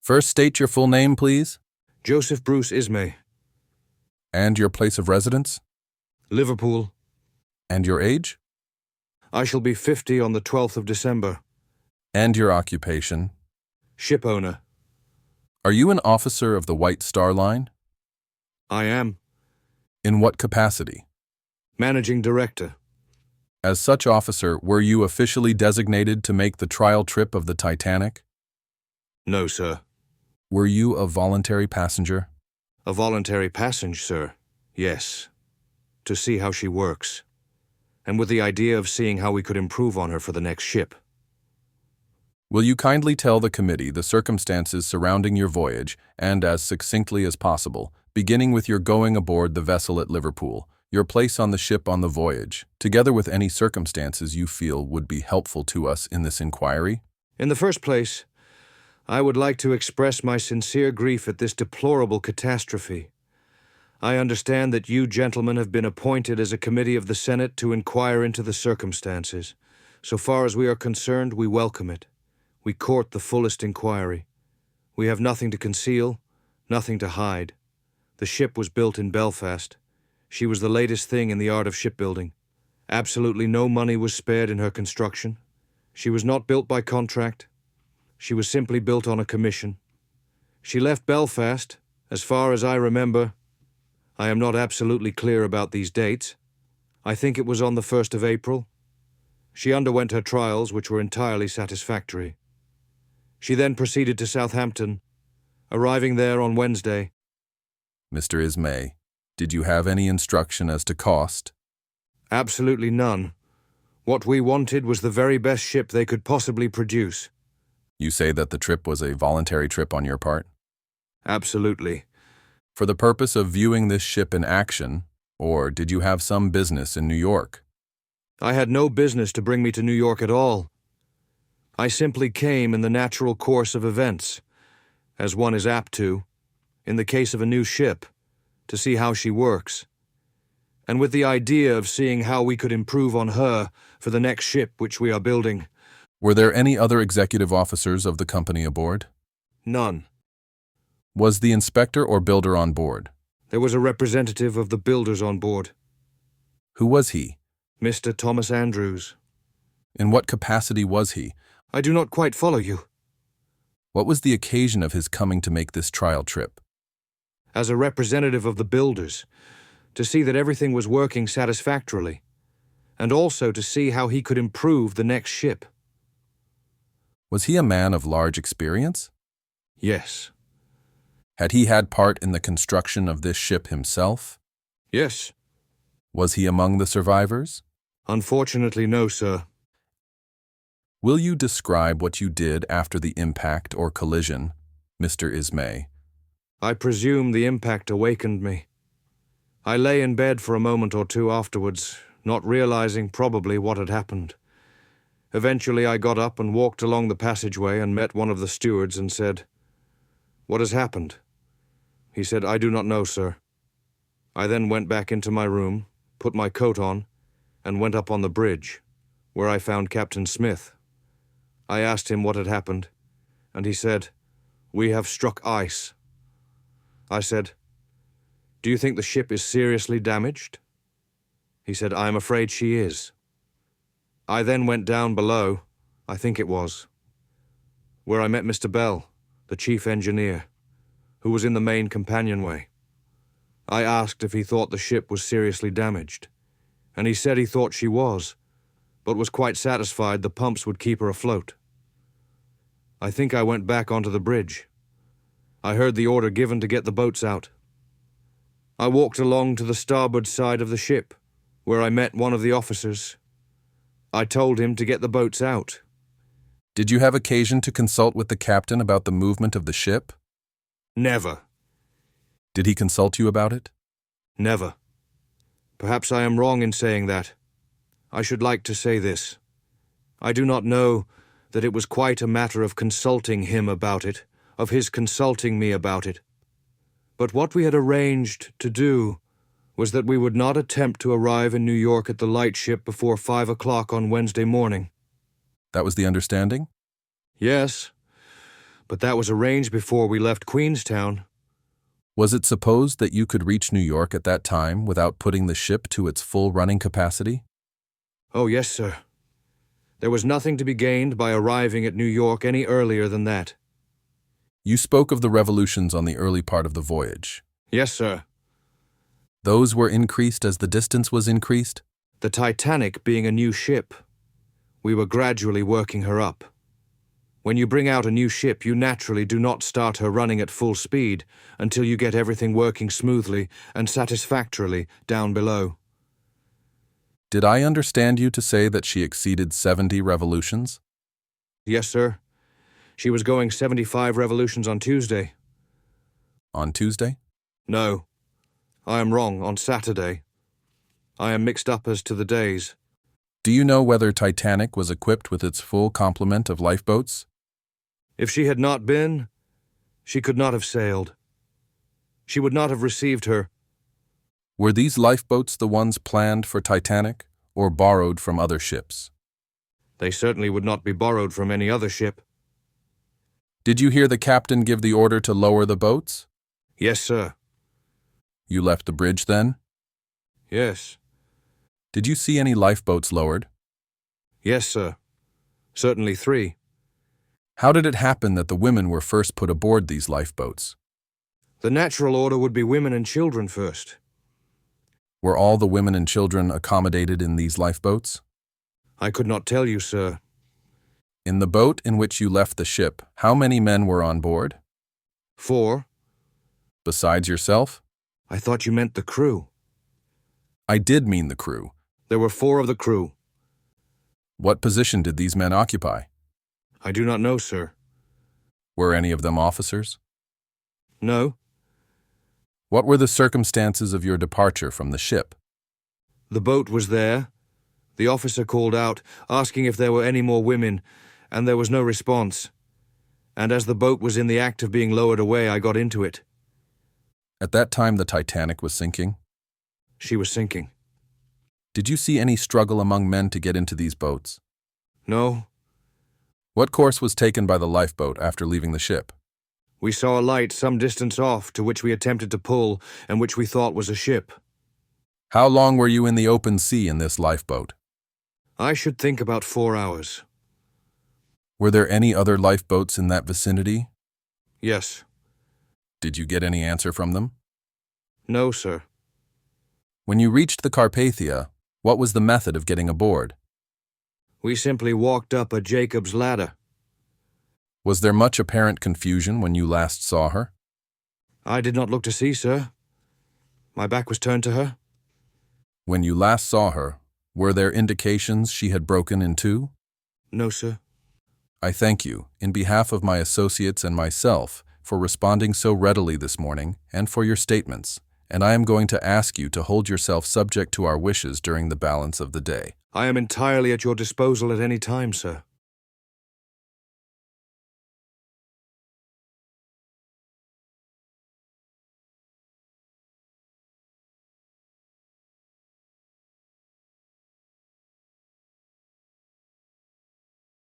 First state your full name, please, Joseph Bruce Ismay, and your place of residence, Liverpool. and your age, I shall be 50 on the 12th of December. and your occupation. Ship owner. Are you an officer of the White Star Line? I am. In what capacity? Managing director. As such officer, were you officially designated to make the trial trip of the Titanic? No, sir. Were you a voluntary passenger? A voluntary passenger, sir. Yes. To see how she works. And with the idea of seeing how we could improve on her for the next ship. Will you kindly tell the committee the circumstances surrounding your voyage, and as succinctly as possible, beginning with your going aboard the vessel at Liverpool, your place on the ship on the voyage, together with any circumstances you feel would be helpful to us in this inquiry? In the first place, I would like to express my sincere grief at this deplorable catastrophe. I understand that you gentlemen have been appointed as a committee of the Senate to inquire into the circumstances. So far as we are concerned, we welcome it. We court the fullest inquiry. We have nothing to conceal, nothing to hide. The ship was built in Belfast. She was the latest thing in the art of shipbuilding. Absolutely no money was spared in her construction. She was not built by contract. She was simply built on a commission. She left Belfast, as far as I remember. I am not absolutely clear about these dates. I think it was on the 1st of April. She underwent her trials, which were entirely satisfactory. She then proceeded to Southampton, arriving there on Wednesday. Mr. Ismay, did you have any instruction as to cost? Absolutely none. What we wanted was the very best ship they could possibly produce. You say that the trip was a voluntary trip on your part? Absolutely. For the purpose of viewing this ship in action, or did you have some business in New York? I had no business to bring me to New York at all. I simply came in the natural course of events, as one is apt to, in the case of a new ship, to see how she works, and with the idea of seeing how we could improve on her for the next ship which we are building. Were there any other executive officers of the company aboard? None. Was the inspector or builder on board? There was a representative of the builders on board. Who was he? Mr. Thomas Andrews. In what capacity was he? I do not quite follow you. What was the occasion of his coming to make this trial trip? As a representative of the builders, to see that everything was working satisfactorily, and also to see how he could improve the next ship. Was he a man of large experience? Yes. Had he had part in the construction of this ship himself? Yes. Was he among the survivors? Unfortunately, no, sir. Will you describe what you did after the impact or collision, Mr. Ismay? I presume the impact awakened me. I lay in bed for a moment or two afterwards, not realizing probably what had happened. Eventually I got up and walked along the passageway and met one of the stewards and said, "What has happened?" He said, "I do not know, sir." I then went back into my room, put my coat on, and went up on the bridge, where I found Captain Smith. I asked him what had happened, and he said, "We have struck ice." I said, "Do you think the ship is seriously damaged?" He said, "I am afraid she is." I then went down below, I think it was, where I met Mr. Bell, the chief engineer, who was in the main companionway. I asked if he thought the ship was seriously damaged, and he said he thought she was, but was quite satisfied the pumps would keep her afloat. I think I went back onto the bridge. I heard the order given to get the boats out. I walked along to the starboard side of the ship, where I met one of the officers. I told him to get the boats out. Did you have occasion to consult with the captain about the movement of the ship? Never. Did he consult you about it? Never. Perhaps I am wrong in saying that. I should like to say this. I do not know that it was quite a matter of consulting him about it, of his consulting me about it. But what we had arranged to do was that we would not attempt to arrive in New York at the lightship before 5 o'clock on Wednesday morning. That was the understanding? Yes, but that was arranged before we left Queenstown. Was it supposed that you could reach New York at that time without putting the ship to its full running capacity? Oh, yes, sir. There was nothing to be gained by arriving at New York any earlier than that. You spoke of the revolutions on the early part of the voyage. Yes, sir. Those were increased as the distance was increased? The Titanic being a new ship, we were gradually working her up. When you bring out a new ship, you naturally do not start her running at full speed until you get everything working smoothly and satisfactorily down below. Did I understand you to say that she exceeded 70 revolutions? Yes, sir. She was going 75 revolutions on Tuesday. On Tuesday? No. I am wrong, on Saturday. I am mixed up as to the days. Do you know whether Titanic was equipped with its full complement of lifeboats? If she had not been, she could not have sailed. She would not have received her. Were these lifeboats the ones planned for Titanic, or borrowed from other ships? They certainly would not be borrowed from any other ship. Did you hear the captain give the order to lower the boats? Yes, sir. You left the bridge then? Yes. Did you see any lifeboats lowered? Yes, sir. Certainly 3. How did it happen that the women were first put aboard these lifeboats? The natural order would be women and children first. Were all the women and children accommodated in these lifeboats? I could not tell you, sir. In the boat in which you left the ship, how many men were on board? 4. Besides yourself? I thought you meant the crew. I did mean the crew. There were 4 of the crew. What position did these men occupy? I do not know, sir. Were any of them officers? No. What were the circumstances of your departure from the ship? The boat was there. The officer called out, asking if there were any more women, and there was no response. And as the boat was in the act of being lowered away, I got into it. At that time the Titanic was sinking? She was sinking. Did you see any struggle among men to get into these boats? No. What course was taken by the lifeboat after leaving the ship? We saw a light some distance off to which we attempted to pull and which we thought was a ship. How long were you in the open sea in this lifeboat? I should think about 4 hours. Were there any other lifeboats in that vicinity? Yes. Did you get any answer from them? No, sir. When you reached the Carpathia, what was the method of getting aboard? We simply walked up a Jacob's ladder. Was there much apparent confusion when you last saw her? I did not look to see, sir. My back was turned to her. When you last saw her, were there indications she had broken in two? No, sir. I thank you, in behalf of my associates and myself, for responding so readily this morning and for your statements, and I am going to ask you to hold yourself subject to our wishes during the balance of the day. I am entirely at your disposal at any time, sir.